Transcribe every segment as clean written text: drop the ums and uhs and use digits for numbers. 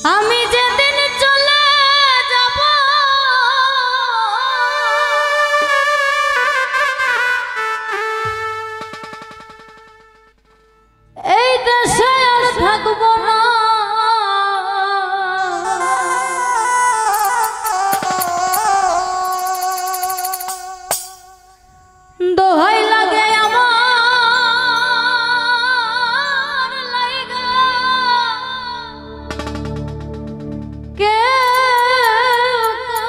আমি যেদিন চলে যাব এই দেশে আর থাকব না। দোহাই লাগে আমার লাইগা কেউ কান্দিও না।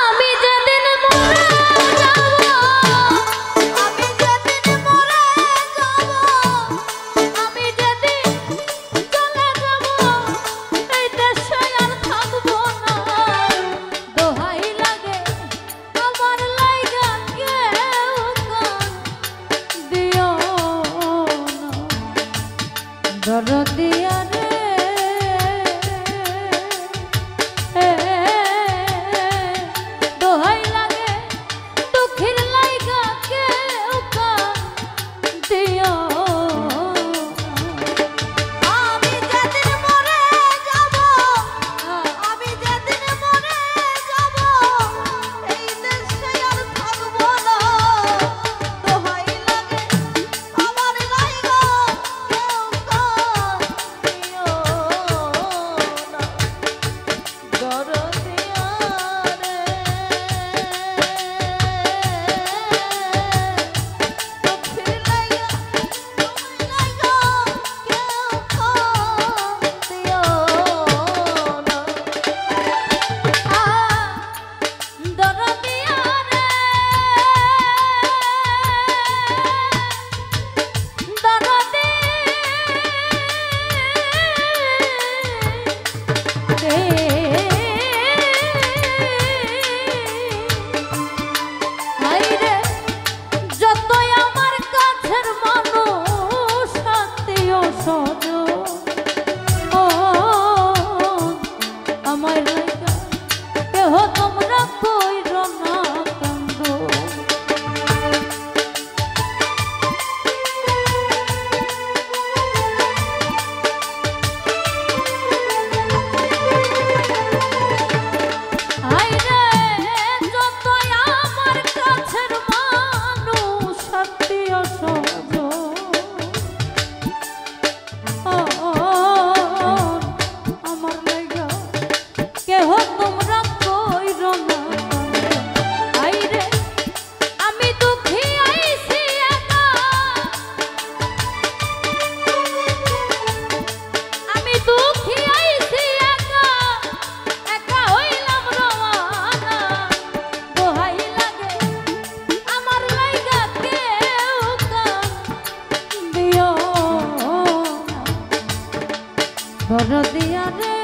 আমি যেদিন মরে যাব, আমি যেদিন মরে যাব, আমি যেদিন চলে যাব এই দেশে আর থাকব না। দোহাই লাগে আমার লাইগা কেউ কান্দিও না। দরদিয়া রে দোহাই লাগে দুঃখের লাইগা কেউ কান্দিও না। আমি যেদিন মরে যাব, আমি যেদিন মরে যাব এই দেশে আর থাকব না। দোহাই লাগে আমার লাইগা কেউ কান্দিও না। দরদিয়া রে দুঃখের লাইগা তুমি লাইগা কেউ কান্দিও না। দরদিয়া রে দরদি হাইরে যতই আমার কাছের মানুষ আত্মীয় স্বজন ও আমার লাইগা কেহ তোমরা কইর না কান্দ। হাইরে যতই আমার কাছের মানুষ আত্মীয় স্বজন আমার লাইগা কেহ তোমরা কইর না কান্দ। হাইরে আমি দুঃখী আইছি একা, আমি দুঃখী আইছি একা, একা হইলাম রওয়ানা। দোহাই লাগে আমার লাইগা কেউ কান্দিও না। দরদিয়া রে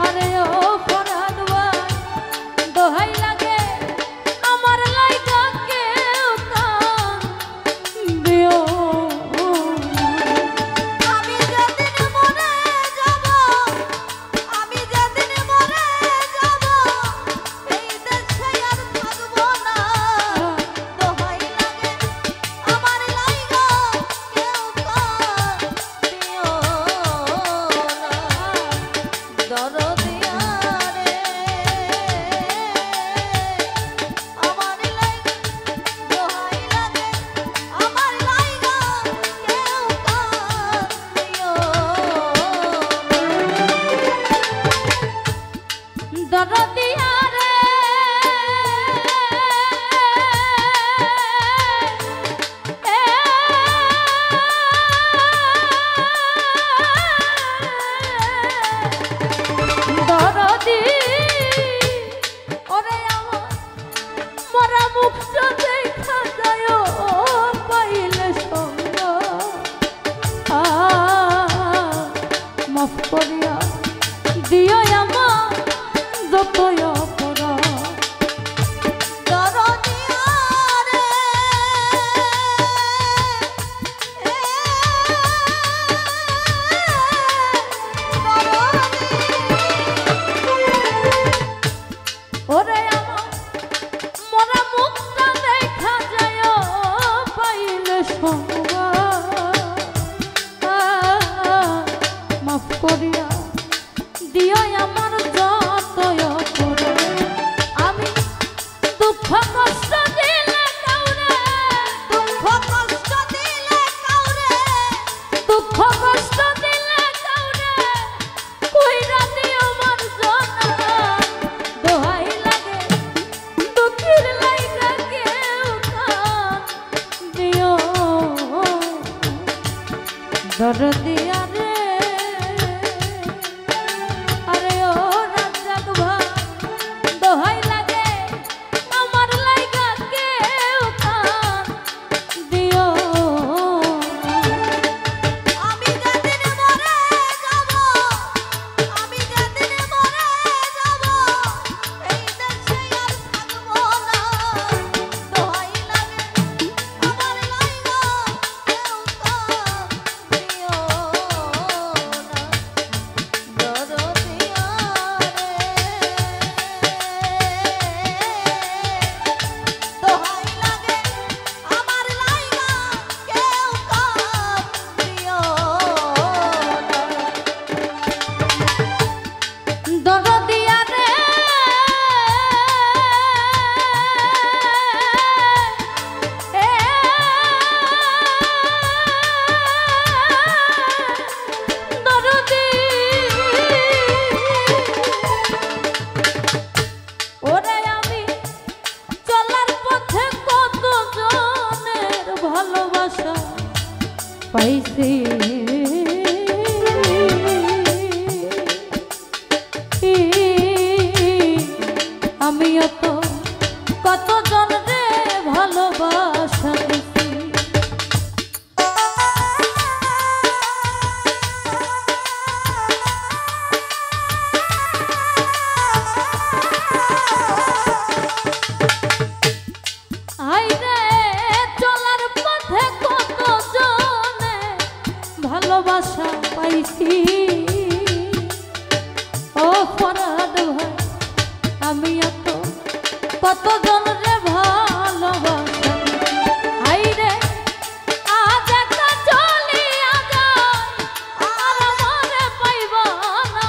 আরে ও ফরহাদ ভাই দোহাই লাগে আমার লাইগা কেউ কান্দিও না। আমি যেদিন মরে যাব, আমি যেদিন মরে যাব এই দেশে আর থাকব না। দোহাই লাগে আমার লাইগা কেউ কান্দিও না। দরদিয়া রে আমার লাইগা দোহাই লাগে আমার লাইগা কেউ কান্দিও না। দরদিয়া রে দিও আমার যতই অপরাধ। আমি দুঃখ কষ্ট দিলে কাউরে, দুঃখ কষ্ট দিলে কাউরে, দুঃখ কষ্ট দিলে কাউরে কইরা দিও মার্জনা। দোহাই লাগে দুঃখের লাইগা কেউ কান দিও দরদিয়া রে। আরে ও রাজ্জাক ভাই দোহাই লাগে আমার লাইগা কেউ কান দিও। আমি যেদিন মরে যাব, আমি যেদিন মরে যাব এই দেশে আর থাকবো না। দোহাই লাগে আমার লাইগা কেউ কান দিও না দরদিয়া রে। দোহাই লাগে আমার লাইগা কেউ কান দিও না দরদিয়া রে। দরদি ওরে আমি চলার পথে কত জনের ভালোবাসা পাইছি। আমিও তো কত জনরে ভালোবাসা দিছি। আইরে চলার পথে কত জনে ভালোবাসা পাইছি। ও ফরহাদ ভাই আমিও তো কত জনরে ভালোবাসা। আইরে আজ একা চলিয়া যায় আর আমারে পাইবা না।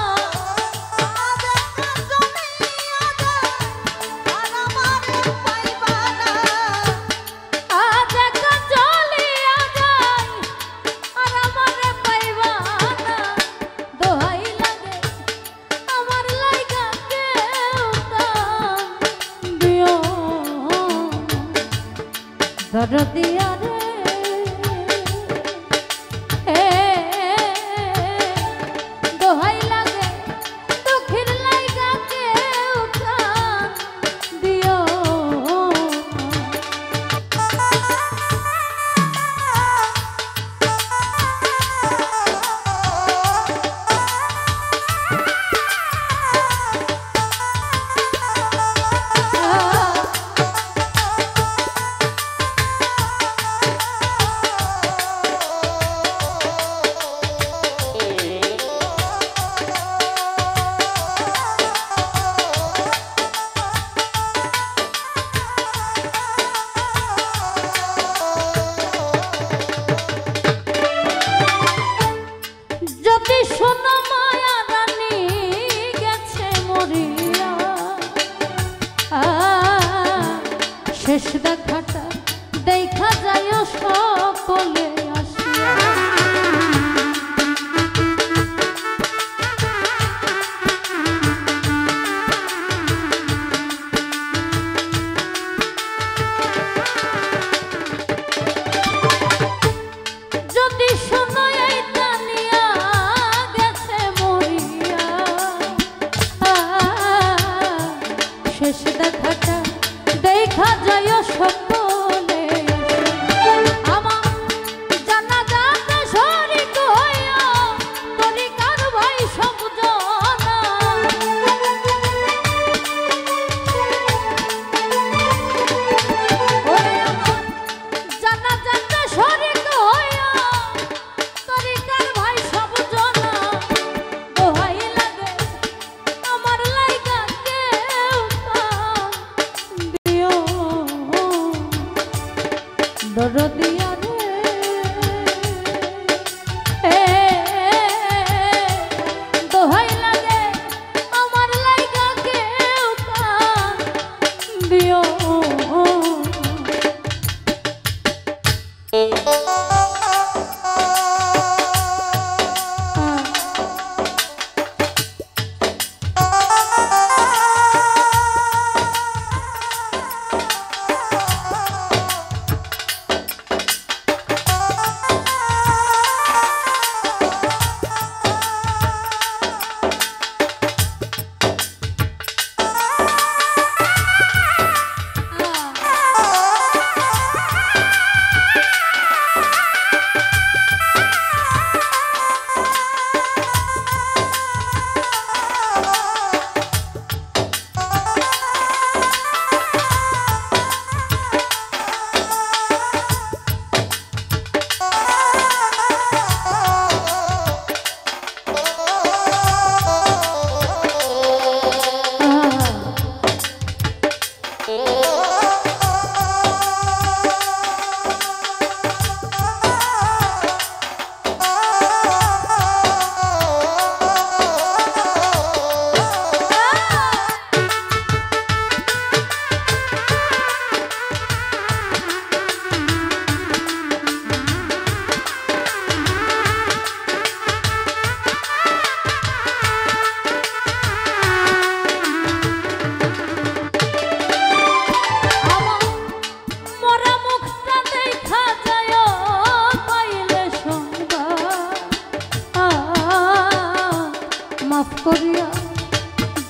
আজ একা চলিয়া যায় আর আমারে পাইবা না। আজ একা চলিয়া যায় আর আমারে পাইবা না। দোহাই লাগে আমার লাইগা কেউ কান দিও দরদিয়া রে। দোহাই লাগে দুঃখের লাইগা কেউ কান দিও যদি শোনো মায়া রানী গেছে মরিয়া। শেষ দেখাটা দেখা যায় সকলে আসিয়া। যদি শোনো এই তানিয়া গেছে মরিয়া। শেষ দেখাটা দেখা যায় সকলে। আমার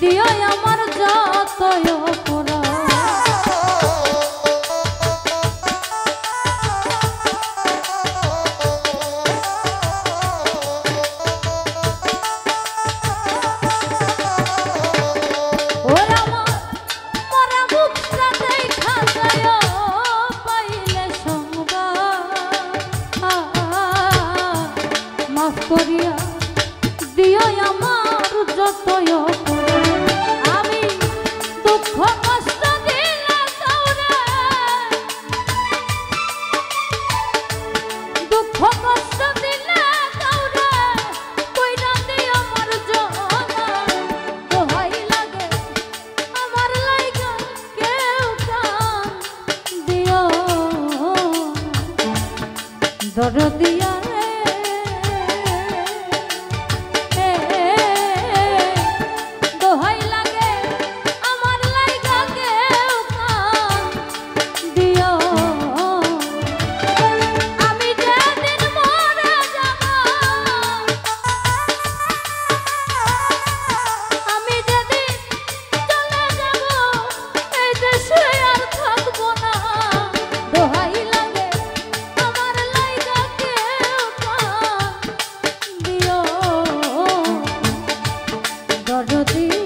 দিও আমার যতই অপরাধ। করিয়া দিও আমার যতই অপরাধ। আমি দুঃখ কষ্ট দিলাম কাউরে, দুঃখ কষ্ট দিলে কাউরে কইরা দিও আমার জনা। দোহাই লাগে আমার লাইগা কেউ কান দিও দরদিয়া। যদি